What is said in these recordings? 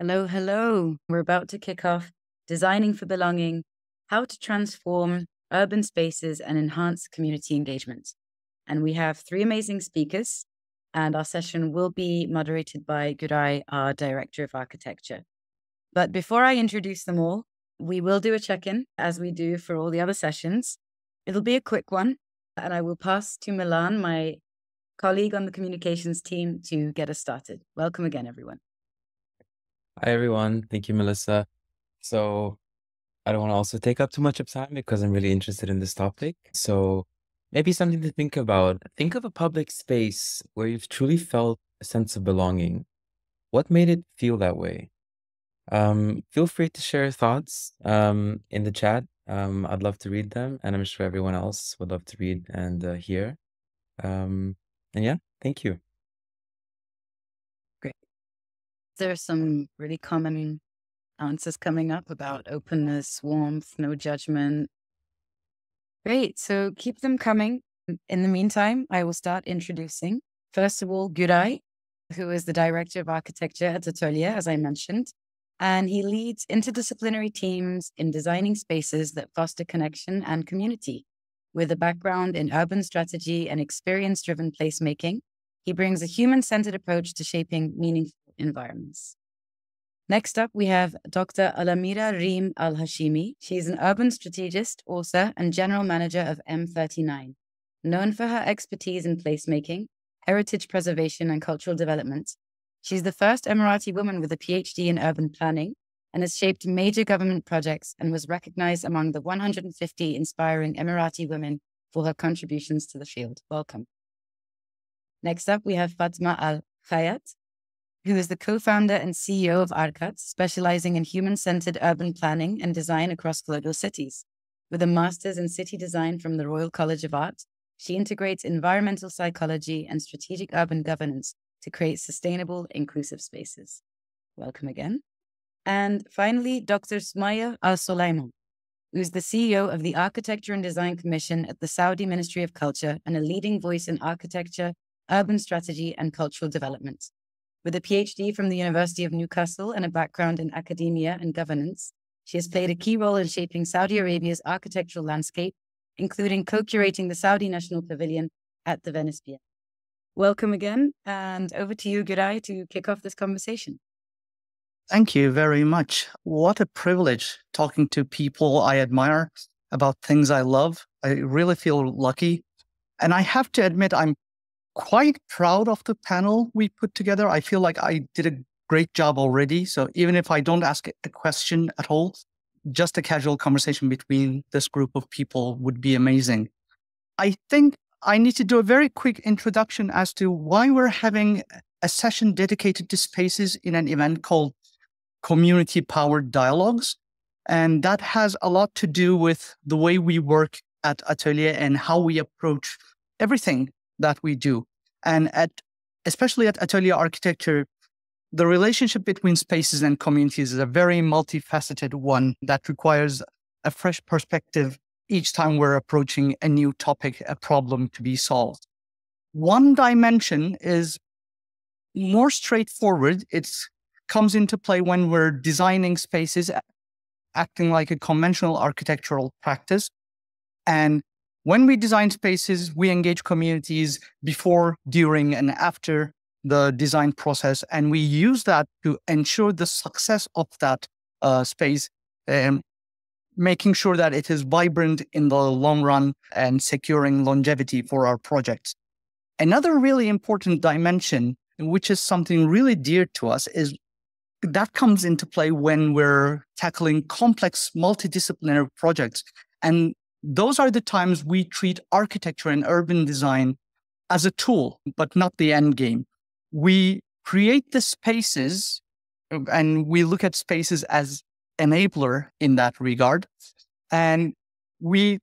Hello, hello. We're about to kick off Designing for Belonging, How to Transform Urban Spaces and Enhance Community Engagement. And we have three amazing speakers, and our session will be moderated by Gurai, our Director of Architecture. But before I introduce them all, we will do a check-in as we do for all the other sessions. It'll be a quick one, and I will pass to Milan, my colleague on the communications team, to get us started. Welcome again, everyone. Hi, everyone. Thank you, Melissa. So I don't want to also take up too much of time because I'm really interested in this topic. So maybe something to think about. Think of a public space where you've truly felt a sense of belonging. What made it feel that way? Feel free to share your thoughts in the chat. I'd love to read them, and I'm sure everyone else would love to read and hear. And yeah, thank you. Great. There are some really common answers coming up about openness, warmth, no judgment. Great. So keep them coming. In the meantime, I will start introducing, first of all, Guray, who is the Director of Architecture at Atelier, as I mentioned. And he leads interdisciplinary teams in designing spaces that foster connection and community. With a background in urban strategy and experience-driven placemaking, he brings a human-centered approach to shaping meaningful environments. Next up, we have Dr. Alamira Reem Al Hashimi. She's an urban strategist, author, and general manager of M39. Known for her expertise in placemaking, heritage preservation, and cultural development, she's the first Emirati woman with a PhD in urban planning and has shaped major government projects and was recognized among the 150 inspiring Emirati women for her contributions to the field. Welcome. Next up, we have Fatma Al Khayat, who is the co-founder and CEO of Arkat, specializing in human-centered urban planning and design across global cities. With a master's in city design from the Royal College of Art, she integrates environmental psychology and strategic urban governance to create sustainable, inclusive spaces. Welcome again. And finally, Dr. Sumaya Al-Sulaiman, who is the CEO of the Architecture and Design Commission at the Saudi Ministry of Culture and a leading voice in architecture, urban strategy, and cultural development. With a PhD from the University of Newcastle and a background in academia and governance, she has played a key role in shaping Saudi Arabia's architectural landscape, including co-curating the Saudi National Pavilion at the Venice Biennale. Welcome again, and over to you, Guray, to kick off this conversation. Thank you very much. What a privilege talking to people I admire about things I love. I really feel lucky. And I have to admit, I'm quite proud of the panel we put together. I feel like I did a great job already. So even if I don't ask a question at all, just a casual conversation between this group of people would be amazing. I think I need to do a very quick introduction as to why we're having a session dedicated to spaces in an event called Community-Powered Dialogues. And that has a lot to do with the way we work at Atelier and how we approach everything that we do. And especially at Atelier Architecture, the relationship between spaces and communities is a very multifaceted one that requires a fresh perspective each time we're approaching a new topic, a problem to be solved. One dimension is more straightforward. It comes into play when we're designing spaces, acting like a conventional architectural practice. And when we design spaces, we engage communities before, during, and after the design process. And we use that to ensure the success of that space, making sure that it is vibrant in the long run and securing longevity for our projects. Another really important dimension, which is something really dear to us, is that comes into play when we're tackling complex multidisciplinary projects. And those are the times we treat architecture and urban design as a tool, but not the end game. We create the spaces and we look at spaces as enabler in that regard. And we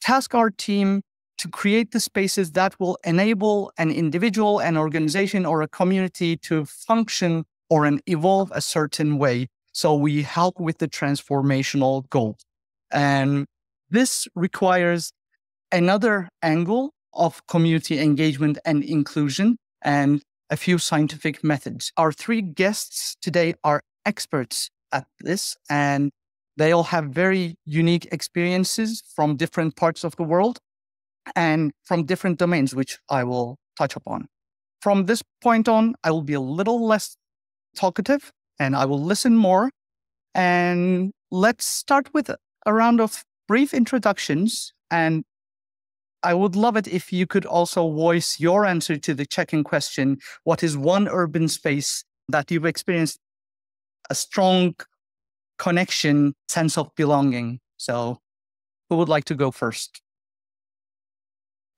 task our team to create the spaces that will enable an individual, an organization, or a community to function or evolve a certain way. So we help with the transformational goal. And this requires another angle of community engagement and inclusion and a few scientific methods. Our three guests today are experts at this, and they all have very unique experiences from different parts of the world and from different domains, which I will touch upon. From this point on, I will be a little less talkative and I will listen more. And let's start with a round of brief introductions. And I would love it if you could also voice your answer to the check-in question. What is one urban space that you've experienced a strong connection, sense of belonging? So who would like to go first?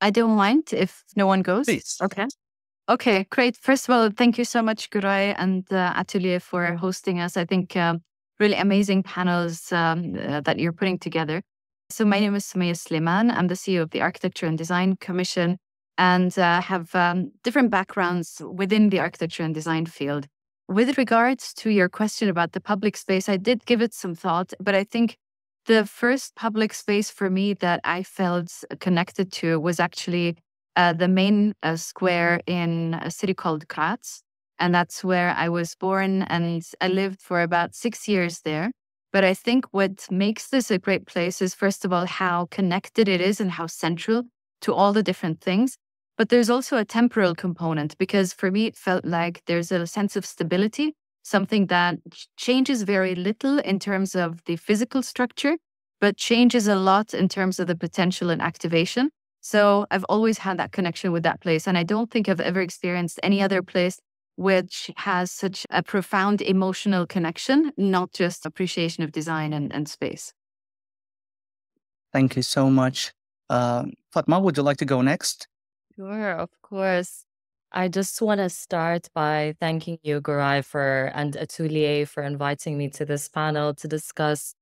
I don't mind if no one goes. Please. Okay, great. First of all, thank you so much, Guray and Atelier, for hosting us. I think really amazing panels that you're putting together. So my name is Sumaya Sleiman. I'm the CEO of the Architecture and Design Commission and have different backgrounds within the architecture and design field. With regards to your question about the public space, I did give it some thought, but I think the first public space for me that I felt connected to was actually the main square in a city called Graz. And that's where I was born, and I lived for about 6 years there. But I think what makes this a great place is, first of all, how connected it is and how central to all the different things. But there's also a temporal component, because for me, it felt like there's a sense of stability, something that changes very little in terms of the physical structure, but changes a lot in terms of the potential and activation. So I've always had that connection with that place. And I don't think I've ever experienced any other place which has such a profound emotional connection, not just appreciation of design and space. Thank you so much. Fatma, would you like to go next? Sure, of course. I just want to start by thanking you, Guray, and Atelier for inviting me to this panel to discuss,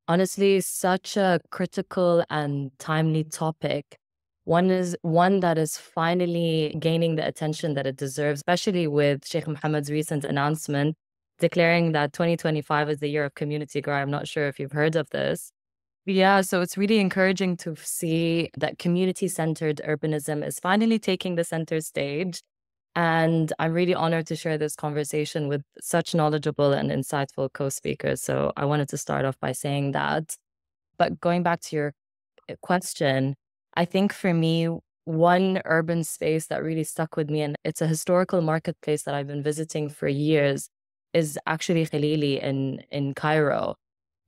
honestly, such a critical and timely topic. One that is finally gaining the attention that it deserves, especially with Sheikh Mohammed's recent announcement declaring that 2025 is the year of community. Guray, I'm not sure if you've heard of this. Yeah, so it's really encouraging to see that community-centered urbanism is finally taking the center stage. And I'm really honored to share this conversation with such knowledgeable and insightful co-speakers. So I wanted to start off by saying that. But going back to your question, I think for me, one urban space that really stuck with me, and it's a historical marketplace that I've been visiting for years, is actually Khalili in Cairo.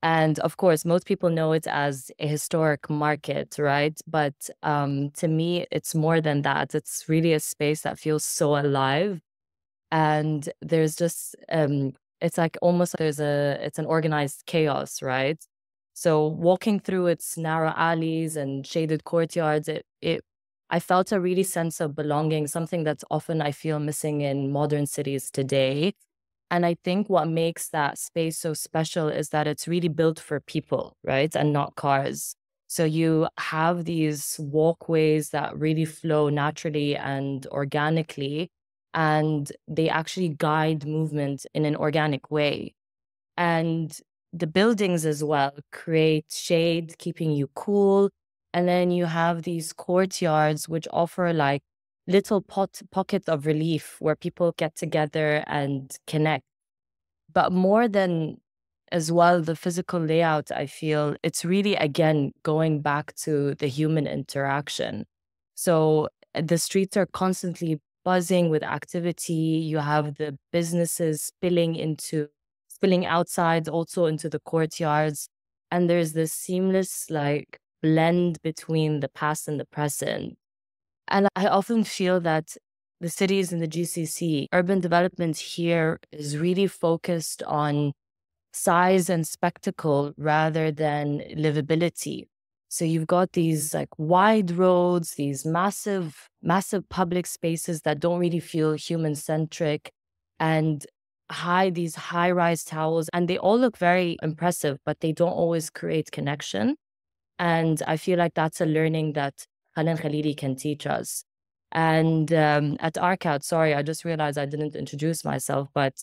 And of course, most people know it as a historic market, right? But to me, it's more than that. It's really a space that feels so alive. And there's just, it's like almost it's an organized chaos, right? So walking through its narrow alleys and shaded courtyards, I felt a really sense of belonging, something that's often I feel missing in modern cities today. And I think what makes that space so special is that it's really built for people, right? And not cars. So you have these walkways that really flow naturally and organically, and they actually guide movement in an organic way. And the buildings as well create shade, keeping you cool. And then you have these courtyards which offer like little pockets of relief where people get together and connect. But more than as well the physical layout, I feel it's really, again, going back to the human interaction. So the streets are constantly buzzing with activity. You have the businesses spilling outside, also into the courtyards. And there's this seamless like blend between the past and the present. And I often feel that the cities in the GCC, urban development here is really focused on size and spectacle rather than livability. So you've got these like wide roads, these massive public spaces that don't really feel human-centric, and these high-rise towers, and they all look very impressive, but they don't always create connection. And I feel like that's a learning that Khalil Khalili can teach us. And at ARCAT, sorry, I just realized I didn't introduce myself, but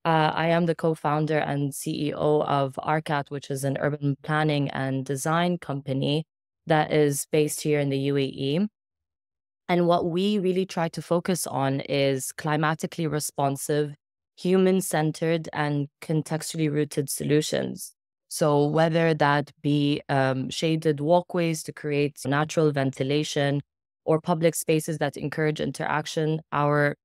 I am the co-founder and CEO of ARCAT, which is an urban planning and design company that is based here in the UAE. And what we really try to focus on is climatically responsive, human-centered and contextually rooted solutions. So whether that be shaded walkways to create natural ventilation, or public spaces that encourage interaction, or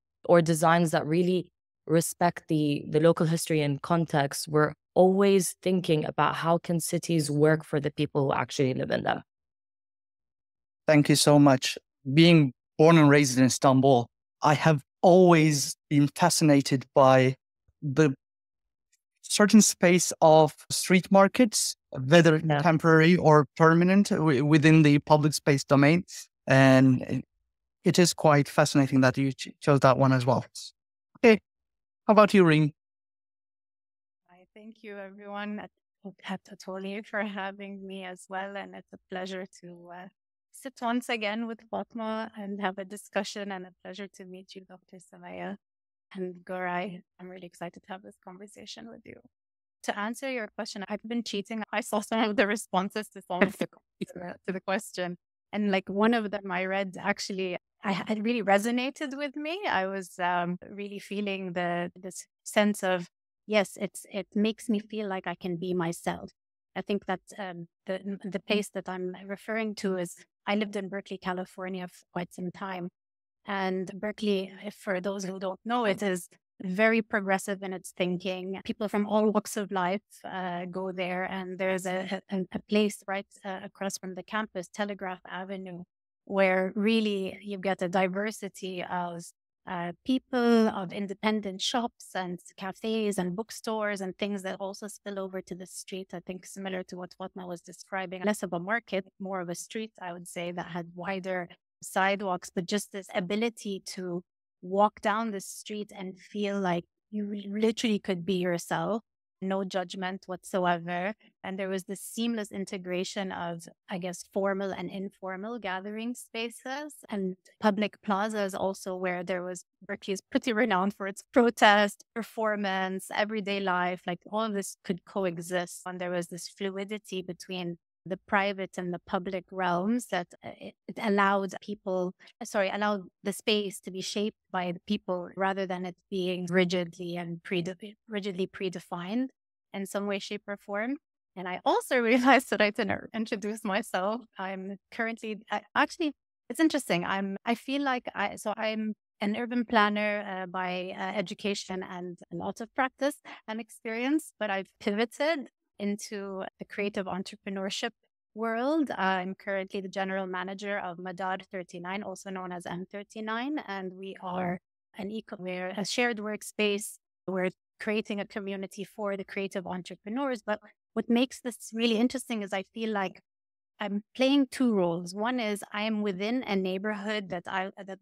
designs that really respect the local history and context, we're always thinking about how can cities work for the people who actually live in them. Thank you so much. Being born and raised in Istanbul, I have always been fascinated by the certain space of street markets, whether temporary or permanent within the public space domain. And it is quite fascinating that you chose that one as well. Okay. How about you, Reem? Thank you, everyone at Atoli for having me as well. And it's a pleasure to sit once again with Fatma and have a discussion, and a pleasure to meet you, Dr. Samaya and Gorai. I'm really excited to have this conversation with you. To answer your question, I've been cheating. I saw some of the responses to some of to the question. And like one of them I read, actually, it really resonated with me. I was really feeling this sense of, yes, it makes me feel like I can be myself. I think that the place that I'm referring to is, I lived in Berkeley, California for quite some time. And Berkeley, for those who don't know, it is very progressive in its thinking. People from all walks of life go there. And there's a place right across from the campus, Telegraph Avenue, where really you get a diversity of people, of independent shops and cafes and bookstores and things that also spill over to the street. I think similar to what Fatma was describing, less of a market, more of a street, I would say, that had wider sidewalks, but just this ability to walk down the street and feel like you literally could be yourself, no judgment whatsoever. And there was this seamless integration of, I guess, formal and informal gathering spaces and public plazas also, where Berkeley is pretty renowned for its protest, performance, everyday life, like all of this could coexist. And there was this fluidity between the private and the public realms that it allowed the space to be shaped by the people rather than it being rigidly predefined in some way, shape, or form. And I also realized that I didn't introduce myself. I'm currently, actually, it's interesting. I feel like I'm an urban planner by education and a lot of practice and experience, but I've pivoted into the creative entrepreneurship world. I'm currently the general manager of Madar 39, also known as M39, and we are we're a shared workspace. We're creating a community for the creative entrepreneurs. But what makes this really interesting is I feel like I'm playing two roles. One is I am within a neighborhood that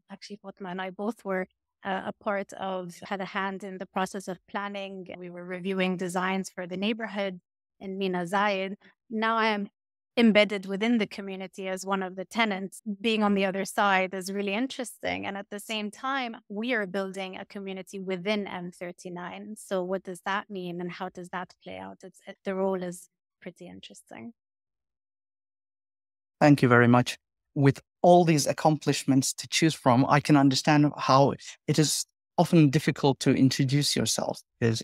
actually Fatma and I both were a part of, had a hand in the process of planning. We were reviewing designs for the neighborhood in Mina Zayed. Now I am embedded within the community as one of the tenants. Being on the other side is really interesting. And at the same time, we are building a community within M39. So what does that mean and how does that play out? The role is pretty interesting. Thank you very much. With all these accomplishments to choose from, I can understand how it is often difficult to introduce yourself, because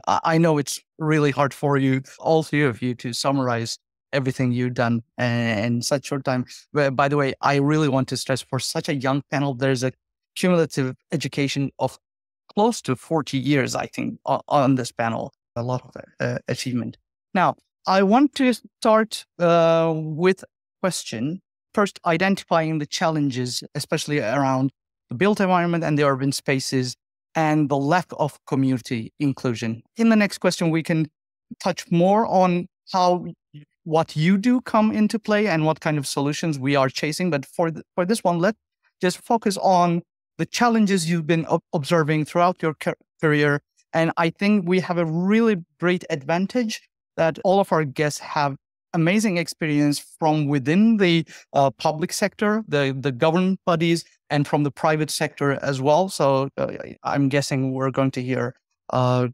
I know it's really hard for you, all three of you, to summarize everything you've done in such short time. But by the way, I really want to stress, for such a young panel, there's a cumulative education of close to 40 years, I think, on this panel. A lot of achievement. Now, I want to start with a question. First, identifying the challenges, especially around the built environment and the urban spaces and the lack of community inclusion. In the next question, we can touch more on how what you do come into play and what kind of solutions we are chasing. But for this one, let's just focus on the challenges you've been observing throughout your career. And I think we have a really great advantage that all of our guests have amazing experience from within the public sector, the government bodies, and from the private sector as well. So I'm guessing we're going to hear a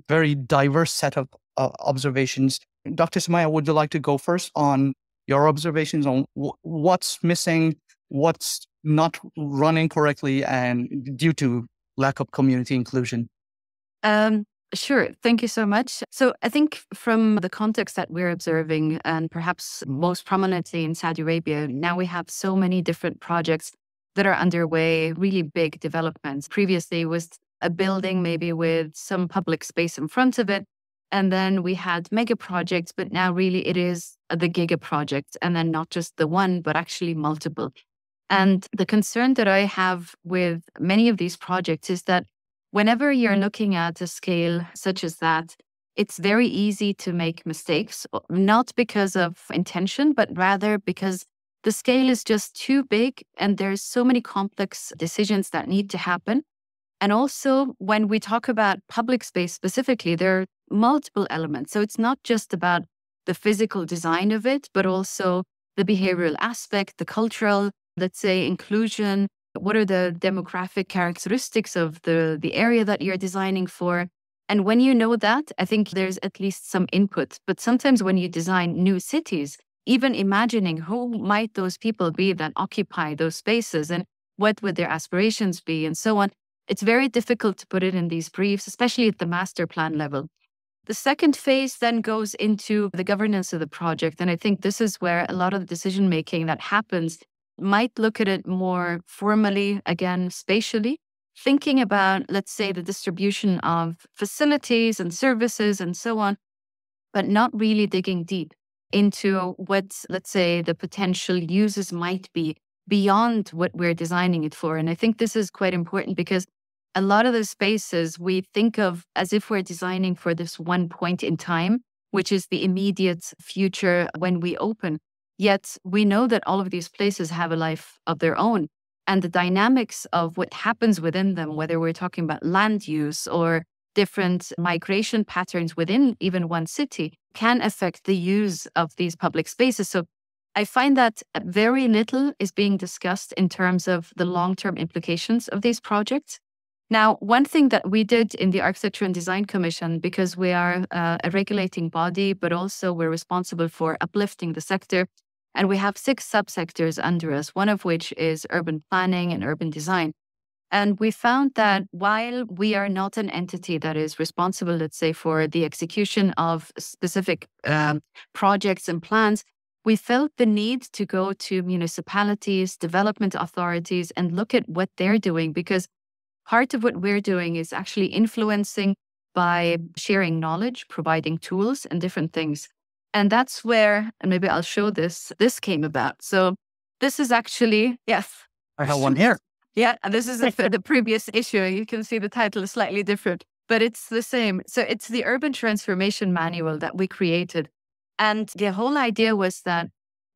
very diverse set of observations. Dr. Samaya, would you like to go first on your observations on what's missing, what's not running correctly, and due to lack of community inclusion? Sure. Thank you so much. So I think from the context that we're observing, and perhaps most prominently in Saudi Arabia, now we have so many different projects that are underway, really big developments. Previously it was a building maybe with some public space in front of it. And then we had mega projects, but now really it is the giga project. And then not just the one, but actually multiple. And the concern that I have with many of these projects is that whenever you're looking at a scale such as that, it's very easy to make mistakes, not because of intention, but rather because the scale is just too big and there's so many complex decisions that need to happen. And also, when we talk about public space specifically, there are multiple elements. So it's not just about the physical design of it, but also the behavioral aspect, the cultural, let's say, inclusion. What are the demographic characteristics of the area that you're designing for? And when you know that, I think there's at least some input. But sometimes when you design new cities, even imagining who might those people be that occupy those spaces and what would their aspirations be and so on, it's very difficult to put it in these briefs, especially at the master plan level. The second phase then goes into the governance of the project. And I think this is where a lot of the decision making that happens might look at it more formally, again, spatially, thinking about, let's say, the distribution of facilities and services and so on, but not really digging deep into what, let's say, the potential uses might be beyond what we're designing it for. And I think this is quite important because a lot of the spaces we think of as if we're designing for this one point in time, which is the immediate future when we open. Yet we know that all of these places have a life of their own. And the dynamics of what happens within them, whether we're talking about land use or different migration patterns within even one city, can affect the use of these public spaces. So I find that very little is being discussed in terms of the long-term implications of these projects. Now, one thing that we did in the Architecture and Design Commission, because we are a regulating body, but also we're responsible for uplifting the sector, and we have 6 subsectors under us, one of which is urban planning and urban design. And we found that while we are not an entity that is responsible, let's say, for the execution of specific projects and plans, we felt the need to go to municipalities, development authorities, and look at what they're doing, because part of what we're doing is actually influencing by sharing knowledge, providing tools and different things. And that's where, and maybe I'll show this came about. So this is actually, yes. I have one here. Yeah, and this is the previous issue. You can see the title is slightly different, but it's the same. So it's the Urban Transformation Manual that we created. And the whole idea was that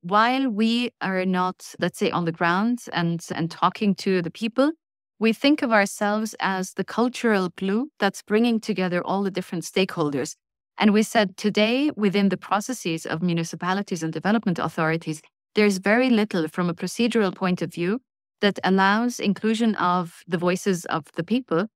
while we are not, let's say, on the ground and talking to the people, we think of ourselves as the cultural glue that's bringing together all the different stakeholders. And we said today, within the processes of municipalities and development authorities, there's very little from a procedural point of view that allows inclusion of the voices of the people.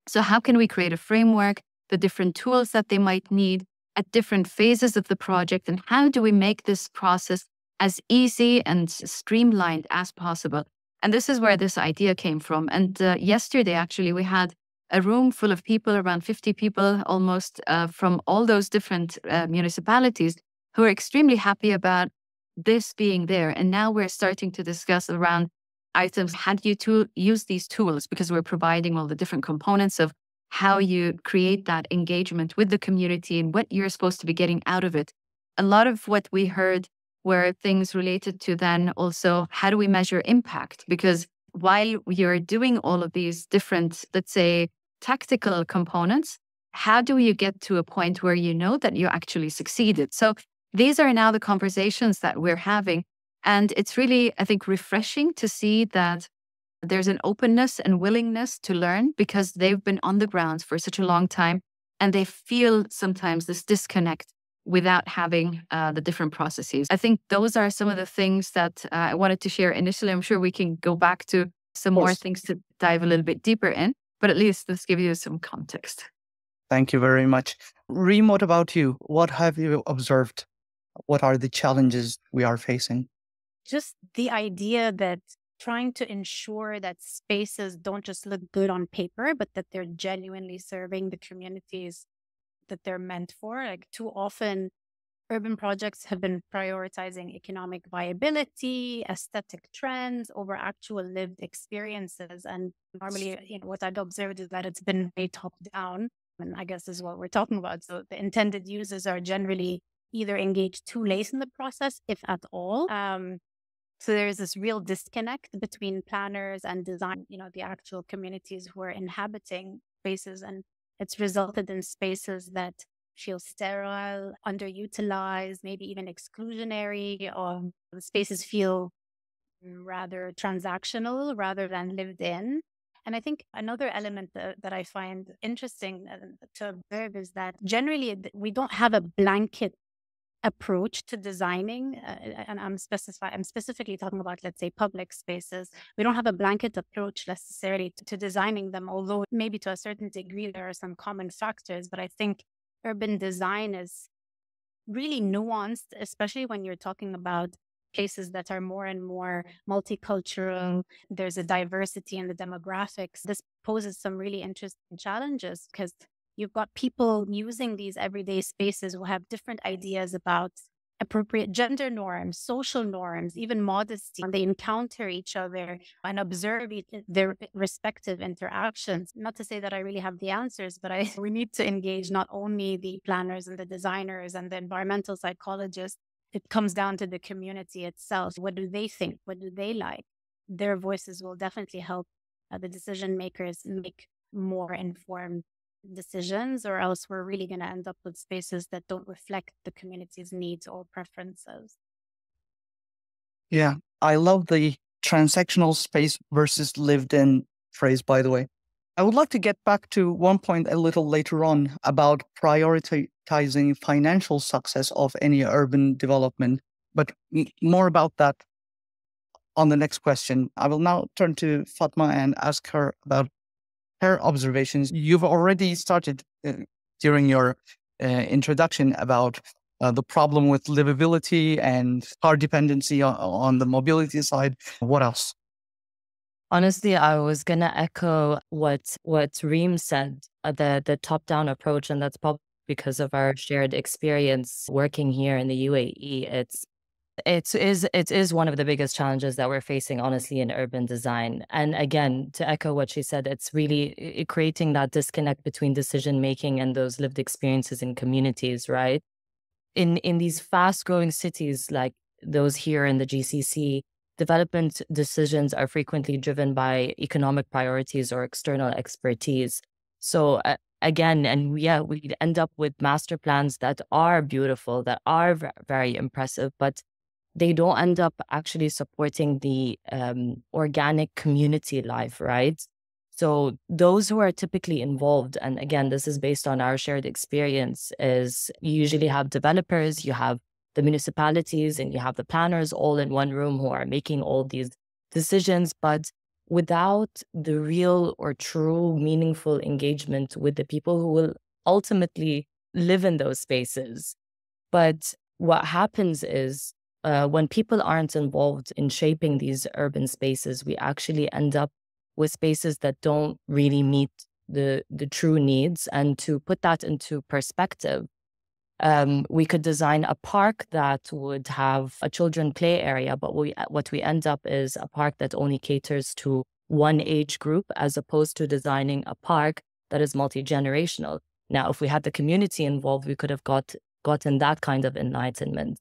So how can we create a framework, the different tools that they might need at different phases of the project, and how do we make this process as easy and streamlined as possible? And this is where this idea came from. And yesterday, actually, we had a room full of people, around 50 people almost, from all those different municipalities who are extremely happy about this being there. And now we're starting to discuss around items. How do you use these tools? Because we're providing all the different components of how you create that engagement with the community and what you're supposed to be getting out of it. A lot of what we heard were things related to then also how do we measure impact? Because while you're doing all of these different, let's say, tactical components, how do you get to a point where you know that you actually succeeded? So these are now the conversations that we're having. And it's really, I think, refreshing to see that there's an openness and willingness to learn because they've been on the ground for such a long time and they feel sometimes this disconnect without having the different processes. I think those are some of the things that I wanted to share initially. I'm sure we can go back to some more things to dive a little bit deeper in, but at least let's give you some context. Thank you very much. Reem, what about you? What have you observed? What are the challenges we are facing? Just the idea that trying to ensure that spaces don't just look good on paper, but that they're genuinely serving the communities that they're meant for. Like, too often, urban projects have been prioritizing economic viability, aesthetic trends over actual lived experiences. And normally, what I've observed is that it's been very top down. And I guess this is what we're talking about. So the intended users are generally either engaged too late in the process, if at all. So there's this real disconnect between planners and design, the actual communities who are inhabiting spaces. And it's resulted in spaces that feel sterile, underutilized, maybe even exclusionary, or the spaces feel rather transactional rather than lived in. And I think another element that I find interesting to observe is that generally we don't have a blanket approach to designing, and I'm specifically talking about, let's say, public spaces. We don't have a blanket approach necessarily to designing them, although maybe to a certain degree there are some common factors. But I think urban design is really nuanced, especially when you're talking about places that are more and more multicultural. There's a diversity in the demographics. This poses some really interesting challenges because you've got people using these everyday spaces who have different ideas about appropriate gender norms, social norms, even modesty. And they encounter each other and observe their respective interactions. Not to say that I really have the answers, but we need to engage not only the planners and the designers and the environmental psychologists. It comes down to the community itself. What do they think? What do they like? Their voices will definitely help the decision makers make more informed decisions, or else we're really going to end up with spaces that don't reflect the community's needs or preferences. Yeah, I love the transactional space versus lived in phrase, by the way. I would like to get back to one point a little later on about prioritizing financial success of any urban development, but more about that on the next question. I will now turn to Fatma and ask her about her observations. You've already started during your introduction about the problem with livability and car dependency on the mobility side. What else? Honestly, I was gonna echo what Reem said, the top-down approach, and that's probably because of our shared experience working here in the UAE. It is one of the biggest challenges that we're facing, honestly, in urban design. And again, to echo what she said, it's really creating that disconnect between decision making and those lived experiences in communities, right? In these fast-growing cities like those here in the GCC, development decisions are frequently driven by economic priorities or external expertise. So again, and yeah, we end up with master plans that are beautiful, that are very impressive, but they don't end up actually supporting the organic community life, right? So those who are typically involved, and again, this is based on our shared experience, is you usually have developers, you have the municipalities, and you have the planners all in one room who are making all these decisions, but without the real or true meaningful engagement with the people who will ultimately live in those spaces. But what happens is when people aren't involved in shaping these urban spaces, we actually end up with spaces that don't really meet the true needs. And to put that into perspective, we could design a park that would have a children play area, but what we end up is a park that only caters to one age group, as opposed to designing a park that is multi-generational. Now, if we had the community involved, we could have gotten that kind of enlightenment.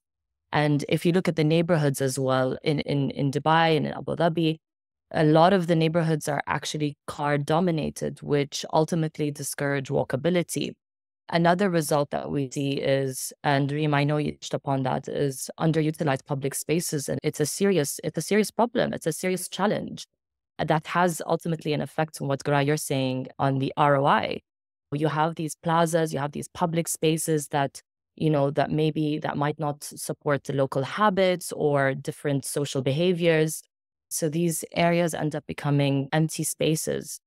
And if you look at the neighborhoods as well, in Dubai and in Abu Dhabi, a lot of the neighborhoods are actually car dominated, which ultimately discourage walkability. Another result that we see is, and Reem, I know you touched upon that, is underutilized public spaces. And it's a serious problem. It's a serious challenge that has ultimately an effect on what, Garay, you're saying on the ROI. You have these plazas, you have these public spaces that that might not support the local habits or different social behaviors. So these areas end up becoming empty spaces.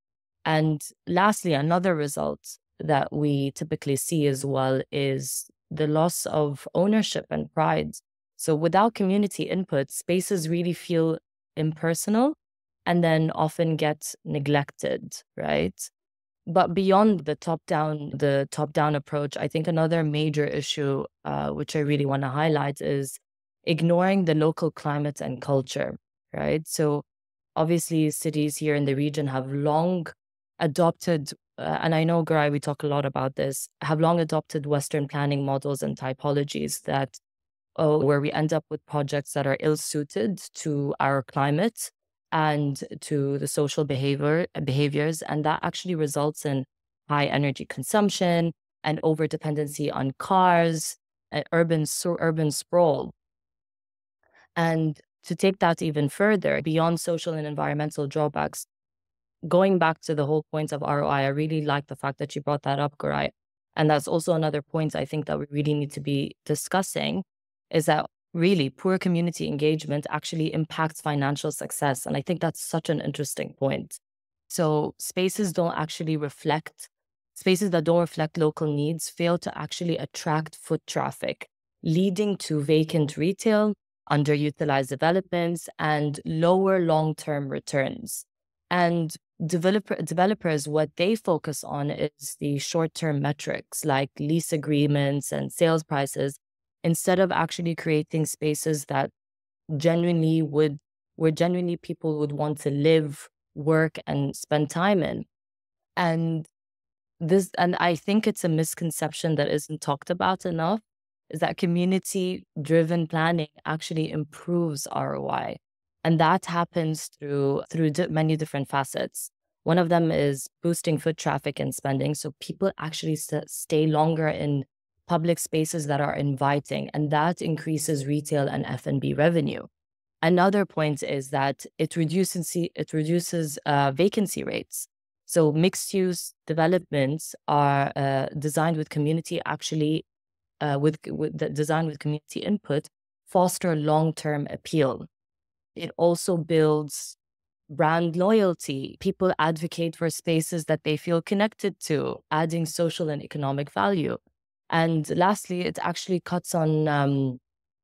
And lastly, another result that we typically see as well is the loss of ownership and pride. So without community input, spaces really feel impersonal. and then often get neglected, right? But beyond the top-down approach, I think another major issue, which I really want to highlight, is ignoring the local climate and culture, right? So obviously, cities here in the region have long adopted, and I know, Garai, we talk a lot about this, have long adopted Western planning models and typologies that, where we end up with projects that are ill-suited to our climate and to the social behaviors, and that actually results in high energy consumption and over dependency on cars, urban sprawl. And to take that even further, beyond social and environmental drawbacks, going back to the whole point of ROI, I really like the fact that you brought that up, Garai. And that's also another point I think that we really need to be discussing, is that really poor community engagement actually impacts financial success. And I think that's such an interesting point. So spaces that don't reflect local needs fail to actually attract foot traffic, leading to vacant retail, underutilized developments, and lower long-term returns. And developers, what they focus on is the short-term metrics like lease agreements and sales prices, instead of actually creating spaces that where genuinely people would want to live, work, and spend time in. And I think it's a misconception that isn't talked about enough, is that community-driven planning actually improves ROI. And that happens through many different facets. One of them is boosting foot traffic and spending. So people actually stay longer in public spaces that are inviting, and that increases retail and F&B revenue. Another point is that it reduces vacancy rates. So mixed-use developments are designed with community input, foster long-term appeal. It also builds brand loyalty. People advocate for spaces that they feel connected to, adding social and economic value. And lastly, it actually cuts on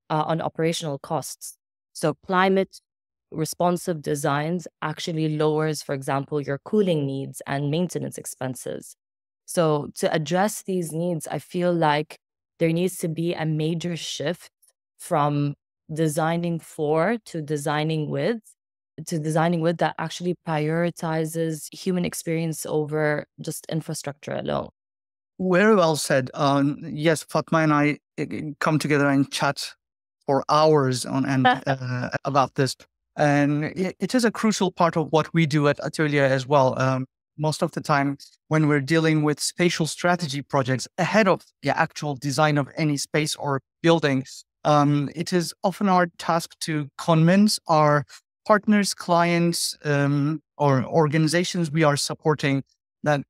operational costs. So climate responsive designs actually lowers, for example, your cooling needs and maintenance expenses. So to address these needs, I feel like there needs to be a major shift from designing for to designing with that actually prioritizes human experience over just infrastructure alone. Very well said. Yes, Fatma and I come together and chat for hours about this. And it is a crucial part of what we do at Atelier as well. Most of the time when we're dealing with spatial strategy projects ahead of the actual design of any space or building, it is often our task to convince our partners, clients, or organizations we are supporting that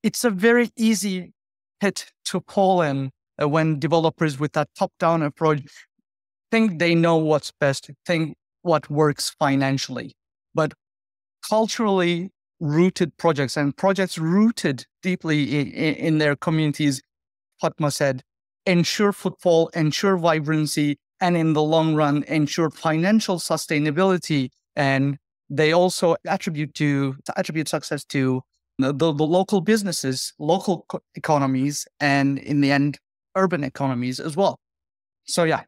it's a very easy pit to fall in when developers with that top-down approach think they know what's best, think what works financially. But culturally rooted projects and projects rooted deeply in their communities, Fatma said, ensure footfall, ensure vibrancy, and in the long run, ensure financial sustainability. And they also attribute success to the local businesses, local economies, and in the end, urban economies as well. So yeah.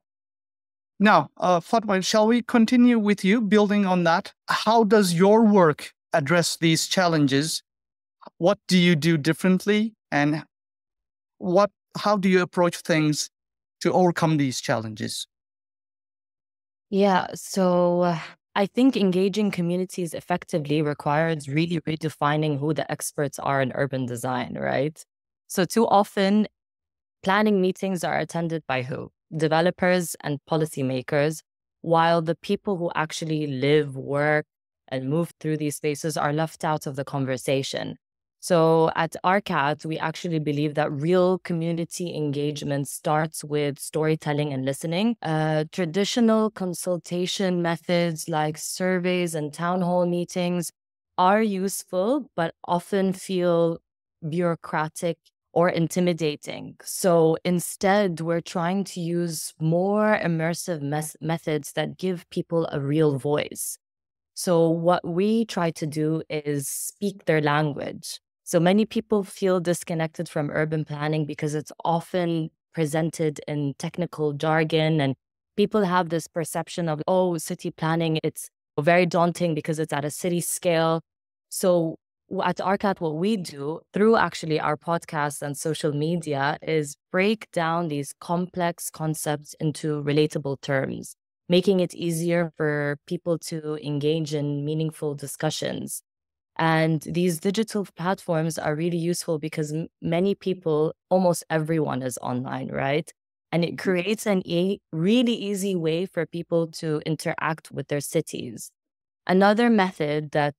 Now, Fatma, shall we continue with you building on that? How does your work address these challenges? What do you do differently? And how do you approach things to overcome these challenges? Yeah, so I think engaging communities effectively requires really redefining who the experts are in urban design, right? So too often, planning meetings are attended by who? Developers and policymakers, while the people who actually live, work, and move through these spaces are left out of the conversation. So at ARCAT, we actually believe that real community engagement starts with storytelling and listening. Traditional consultation methods like surveys and town hall meetings are useful, but often feel bureaucratic or intimidating. So instead, we're trying to use more immersive methods that give people a real voice. So what we try to do is speak their language. So many people feel disconnected from urban planning because it's often presented in technical jargon, and people have this perception of, oh, city planning, it's very daunting because it's at a city scale. So at ARCAT, what we do through actually our podcasts and social media is break down these complex concepts into relatable terms, making it easier for people to engage in meaningful discussions. And these digital platforms are really useful because many people, almost everyone is online, right? And it creates a really easy way for people to interact with their cities. Another method that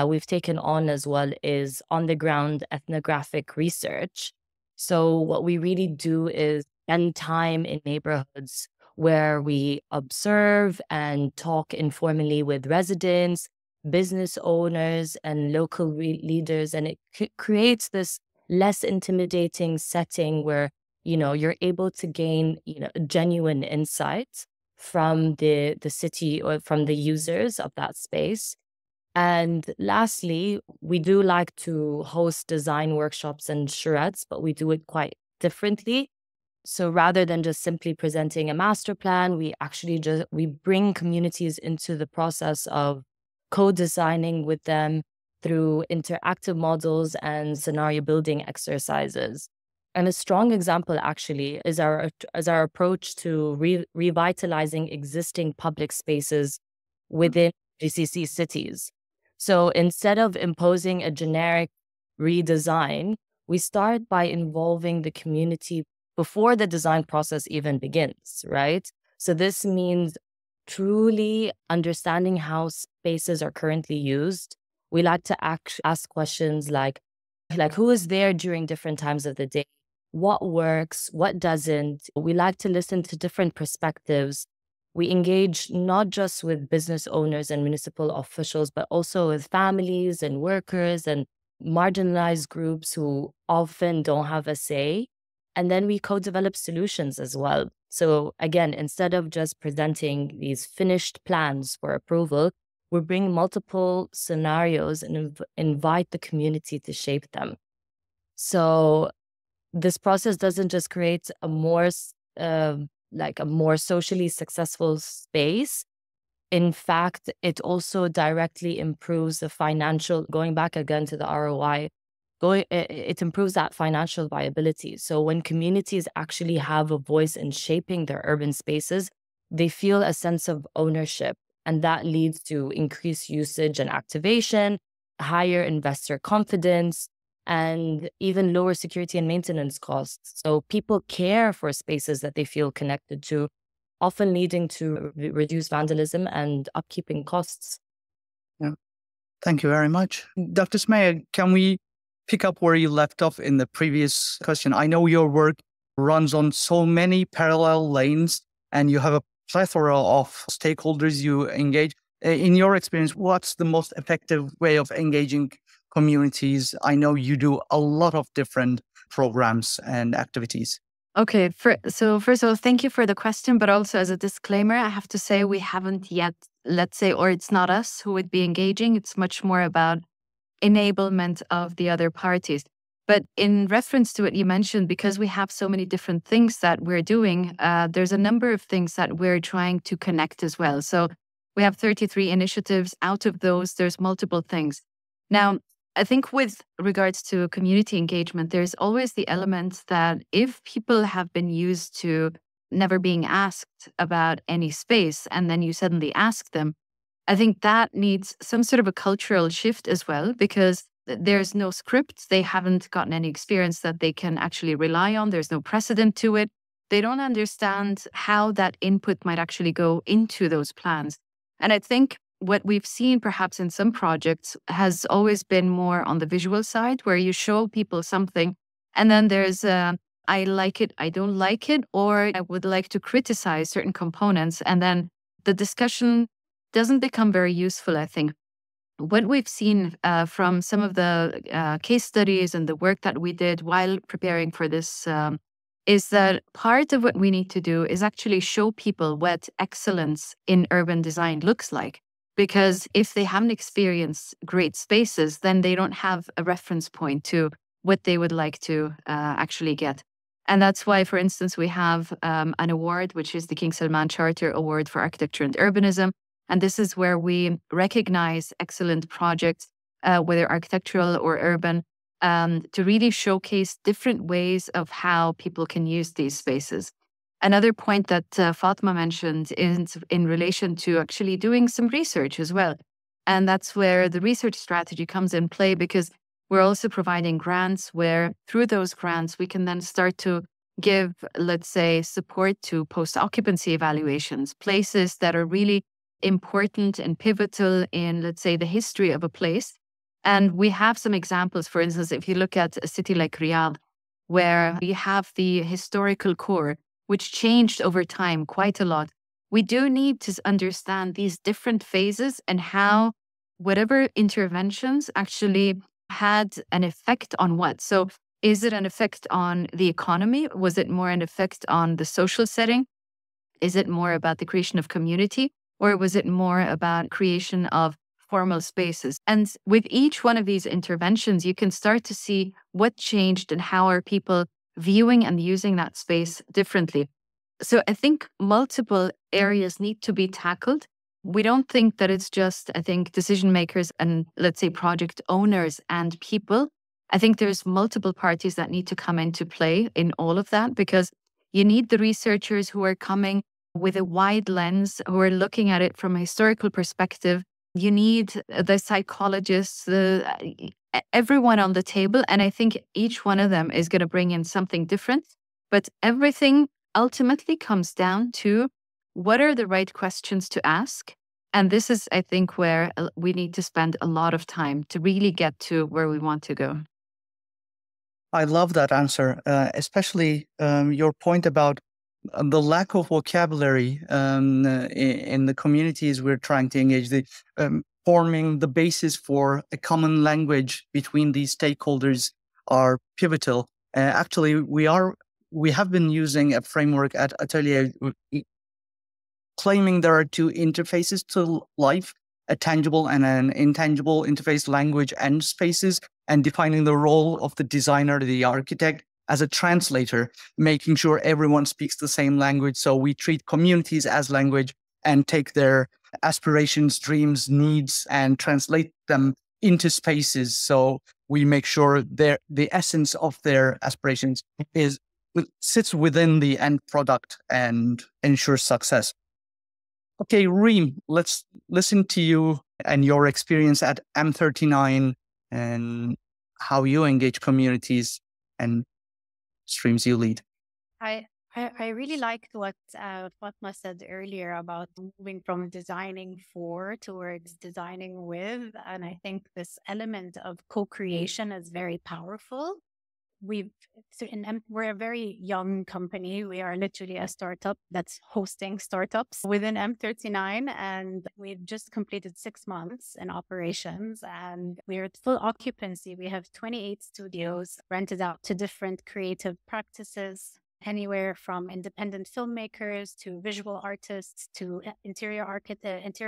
we've taken on as well is on the ground ethnographic research. So, what we really do is spend time in neighborhoods where we observe and talk informally with residents, business owners, and local leaders. And it creates this less intimidating setting where, you're able to gain, genuine insights from the city or from the users of that space. And lastly, we do like to host design workshops and charrettes, but we do it quite differently. So rather than just simply presenting a master plan, we bring communities into the process of co-designing with them through interactive models and scenario building exercises. And a strong example actually is our approach to revitalizing existing public spaces within GCC cities. So instead of imposing a generic redesign, we start by involving the community before the design process even begins, right? So this means truly understanding how spaces are currently used. We like to ask questions like who is there during different times of the day? What works? What doesn't? We like to listen to different perspectives. We engage not just with business owners and municipal officials, but also with families and workers and marginalized groups who often don't have a say. And then we co-develop solutions as well. So again, instead of just presenting these finished plans for approval, we bring multiple scenarios and invite the community to shape them. So this process doesn't just create a more socially successful space. In fact, it also directly improves the financial, going back again to the ROI, it improves that financial viability. So when communities actually have a voice in shaping their urban spaces, they feel a sense of ownership, and that leads to increased usage and activation, higher investor confidence, and even lower security and maintenance costs. So people care for spaces that they feel connected to, often leading to reduced vandalism and upkeeping costs. Yeah. Thank you very much. Dr. Sumaya, can we pick up where you left off in the previous question? I know your work runs on so many parallel lanes and you have a plethora of stakeholders you engage. In your experience, what's the most effective way of engaging communities? I know you do a lot of different programs and activities. Okay, so first of all, thank you for the question, but also as a disclaimer, I have to say we haven't yet, let's say, or it's not us who would be engaging. It's much more about enablement of the other parties. But in reference to what you mentioned, because we have so many different things that we're doing, there's a number of things that we're trying to connect as well. So we have 33 initiatives. Out of those, there's multiple things. Now, I think with regards to community engagement, there's always the element that if people have been used to never being asked about any space, and then you suddenly ask them, I think that needs some sort of a cultural shift as well, because there's no script. They haven't gotten any experience that they can actually rely on. There's no precedent to it. They don't understand how that input might actually go into those plans. And I think what we've seen perhaps in some projects has always been more on the visual side, where you show people something and then there's I like it, I don't like it, or I would like to criticize certain components. And then the discussion doesn't become very useful, I think. What we've seen from some of the case studies and the work that we did while preparing for this is that part of what we need to do is actually show people what excellence in urban design looks like. because if they haven't experienced great spaces, then they don't have a reference point to what they would like to actually get. And that's why, for instance, we have an award, which is the King Salman Charter Award for Architecture and Urbanism. And this is where we recognize excellent projects, whether architectural or urban, to really showcase different ways of how people can use these spaces. Another point that Fatma mentioned is in relation to actually doing some research as well. And that's where the research strategy comes in play, because we're also providing grants where through those grants, we can then start to give, let's say, support to post-occupancy evaluations, places that are really important and pivotal in, let's say, the history of a place. And we have some examples. For instance, if you look at a city like Riyadh, where you have the historical core, which changed over time quite a lot, we do need to understand these different phases and how whatever interventions actually had an effect on what. So is it an effect on the economy? Was it more an effect on the social setting? Is it more about the creation of community? Or was it more about creation of formal spaces? And with each one of these interventions, you can start to see what changed and how are people viewing and using that space differently. So I think multiple areas need to be tackled. We don't think that it's just, I think, decision makers and, let's say, project owners and people. I think there's multiple parties that need to come into play in all of that, because you need the researchers who are coming with a wide lens, who are looking at it from a historical perspective. You need the psychologists, everyone on the table. And I think each one of them is going to bring in something different. But everything ultimately comes down to what are the right questions to ask. And this is, I think, where we need to spend a lot of time to really get to where we want to go. I love that answer, especially your point about the lack of vocabulary in the communities we're trying to engage, forming the basis for a common language between these stakeholders are pivotal. Actually, we have been using a framework at Atelier claiming there are two interfaces to life, a tangible and an intangible interface, language and spaces, and defining the role of the designer, the architect, as a translator, making sure everyone speaks the same language. So we treat communities as language and take their aspirations, dreams, needs, and translate them into spaces. So we make sure the essence of their aspirations sits within the end product and ensures success. Okay, Reem, let's listen to you and your experience at M39 and how you engage communities and streams you lead. I really liked what Fatma said earlier about moving from designing for towards designing with. And I think this element of co-creation is very powerful. We're a very young company. We are literally a startup that's hosting startups within M39. And we've just completed 6 months in operations and we're at full occupancy. We have 28 studios rented out to different creative practices, anywhere from independent filmmakers to visual artists to interior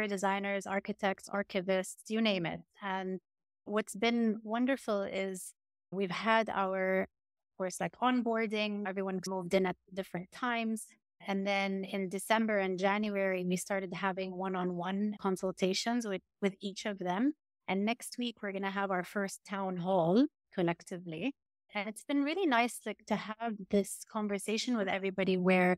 designers, architects, archivists, you name it. And what's been wonderful is we've had our, of course, like onboarding. Everyone moved in at different times. And then in December and January, we started having one-on-one consultations with each of them. And next week, we're going to have our first town hall collectively. And it's been really nice to have this conversation with everybody where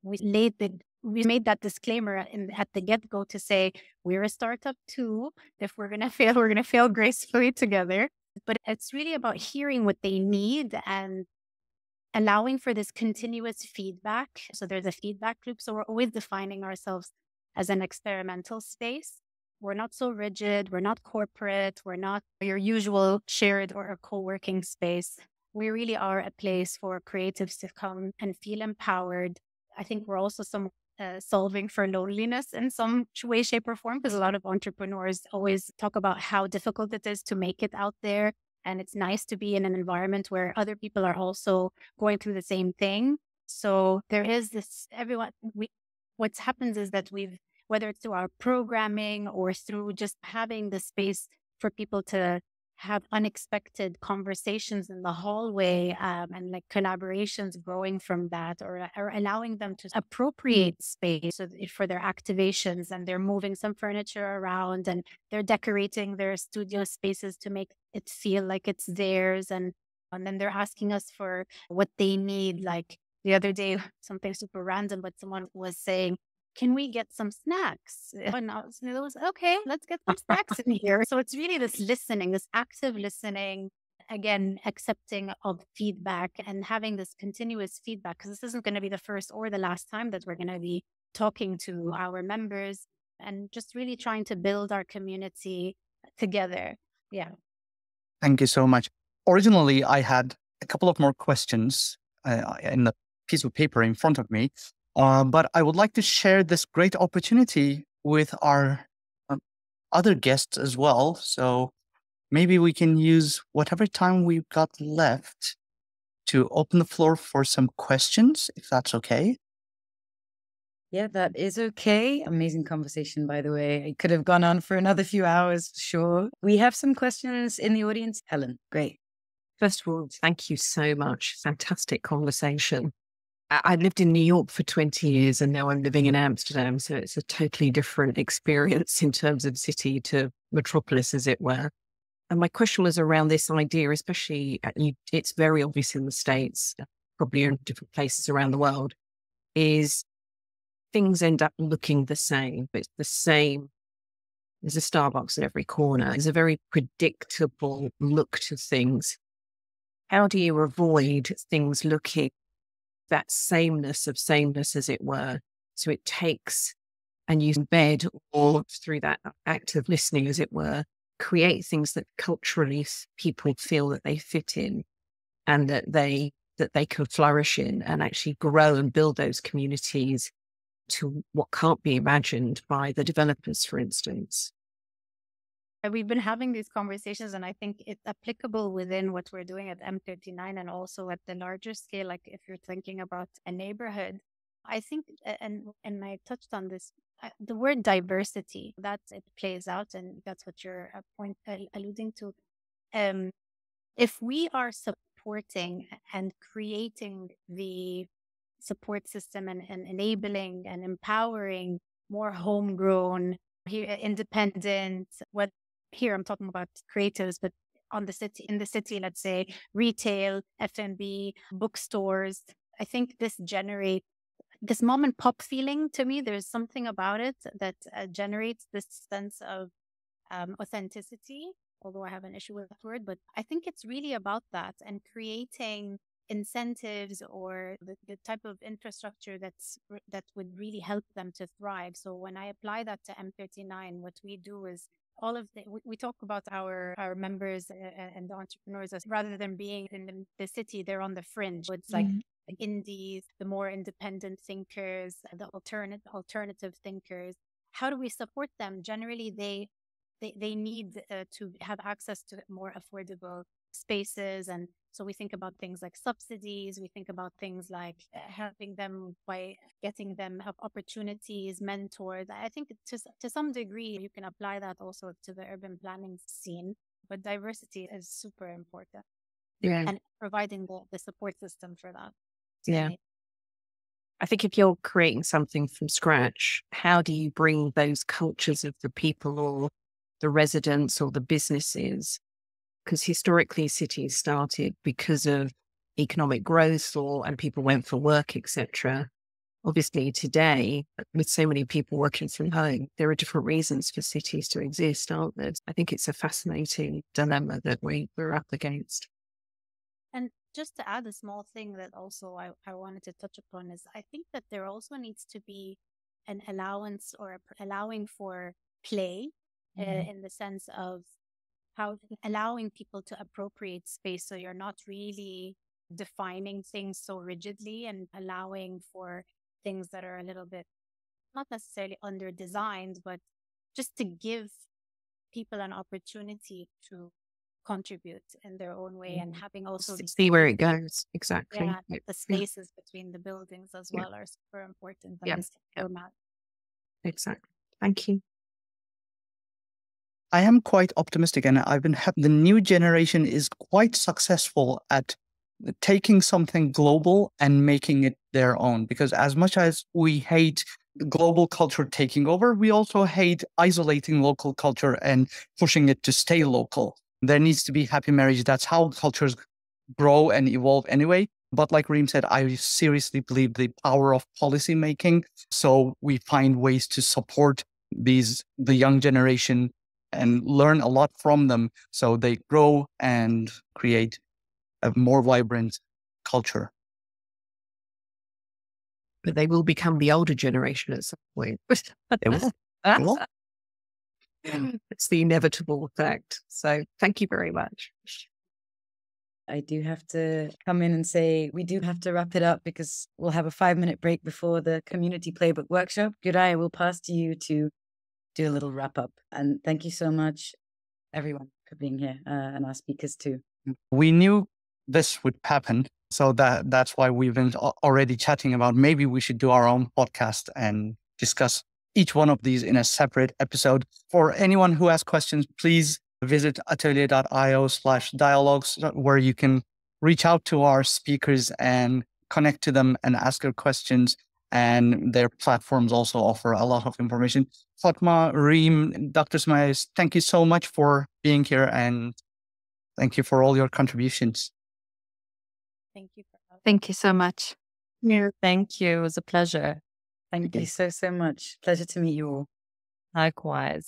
we made that disclaimer at the get-go to say, we're a startup too. If we're going to fail, we're going to fail gracefully together. But it's really about hearing what they need and allowing for this continuous feedback. So there's a feedback loop. So we're always defining ourselves as an experimental space. We're not so rigid. We're not corporate. We're not your usual shared or a co-working space. We really are a place for creatives to come and feel empowered. I think we're also solving for loneliness in some way, shape, or form, because a lot of entrepreneurs always talk about how difficult it is to make it out there. And it's nice to be in an environment where other people are also going through the same thing. So there is this, what's happened is that we've whether it's through our programming or through just having the space for people to have unexpected conversations in the hallway, and like collaborations growing from that, or allowing them to appropriate space for their activations, and they're moving some furniture around and they're decorating their studio spaces to make it feel like it's theirs. And then they're asking us for what they need. Like the other day, something super random, but someone was saying, can we get some snacks? And it was, okay, let's get some snacks in here. So it's really this listening, this active listening, again, accepting of feedback and having this continuous feedback, because this isn't going to be the first or the last time that we're going to be talking to our members, and just really trying to build our community together. Yeah. Thank you so much. Originally, I had a couple of more questions in the piece of paper in front of me. But I would like to share this great opportunity with our other guests as well. So maybe we can use whatever time we've got left to open the floor for some questions, if that's okay. Yeah, that is okay. Amazing conversation, by the way. It could have gone on for another few hours, for sure. We have some questions in the audience. Helen, great. First of all, thank you so much. Fantastic conversation. I lived in New York for 20 years and now I'm living in Amsterdam. So it's a totally different experience in terms of city to metropolis, as it were. And my question was around this idea, especially it's very obvious in the States, probably in different places around the world, is things end up looking the same. It's the same. There's a Starbucks at every corner. There's a very predictable look to things. How do you avoid things looking that sameness, as it were? So it takes, and you embed, or through that act of listening, as it were, create things that culturally people feel that they fit in and that they can flourish in and actually grow and build those communities to what can't be imagined by the developers, for instance. We've been having these conversations, and I think it's applicable within what we're doing at M39 and also at the larger scale. Like if you're thinking about a neighborhood, I think, and I touched on this, the word diversity, that it plays out, and that's what you're alluding to. If we are supporting and creating the support system and enabling and empowering more homegrown, independent, what here I'm talking about creatives, but in the city, let's say retail, F&B, bookstores, I think this generates this mom and pop feeling. To me, there's something about it that generates this sense of authenticity, although I have an issue with that word, but I think it's really about that and creating incentives or the type of infrastructure that would really help them to thrive. So when I apply that to M39, what we do is we talk about our members and the entrepreneurs as, rather than being in the city, they're on the fringe. So it's like the indies, the more independent thinkers, the alternative thinkers. How do we support them? Generally, they need to have access to more affordable spaces. And so we think about things like subsidies. We think about things like helping them by getting them opportunities, mentors. I think to some degree, you can apply that also to the urban planning scene, but diversity is super important. Yeah. And providing the support system for that. Yeah. I think if you're creating something from scratch, how do you bring those cultures of the people or the residents or the businesses? Because historically cities started because of economic growth and people went for work, etc. Obviously today, with so many people working from home, there are different reasons for cities to exist, aren't there? I think it's a fascinating dilemma that we're up against. And just to add a small thing that also I wanted to touch upon is I think that there also needs to be an allowance or allowing for play in the sense of how allowing people to appropriate space. So you're not really defining things so rigidly and allowing for things that are a little bit, not necessarily under designed, but just to give people an opportunity to contribute in their own way and having also see where it goes. Exactly. Yeah, the spaces between the buildings as well are super important in this format. Exactly. Thank you. I am quite optimistic, and the new generation is quite successful at taking something global and making it their own. Because as much as we hate global culture taking over, we also hate isolating local culture and pushing it to stay local. There needs to be happy marriage. That's how cultures grow and evolve anyway. But like Reem said, I seriously believe the power of policy making. So we find ways to support the young generation and learn a lot from them so they grow and create a more vibrant culture. But they will become the older generation at some point. They will. They will. It's the inevitable fact. So thank you very much. I do have to come in and say we do have to wrap it up because we'll have a 5-minute break before the community playbook workshop. Guray, I will pass to you to do a little wrap up. And thank you so much, everyone, for being here and our speakers too. We knew this would happen. So that's why we've been already chatting about maybe we should do our own podcast and discuss each one of these in a separate episode. For anyone who has questions, please visit atelier.io/dialogues, where you can reach out to our speakers and connect to them and ask your questions. And their platforms also offer a lot of information. Fatma, Reem, Dr. Sumaya, thank you so much for being here, and thank you for all your contributions. Thank you. Thank you so much. Yeah, thank you. It was a pleasure. Thank you so much. Pleasure to meet you all. Likewise.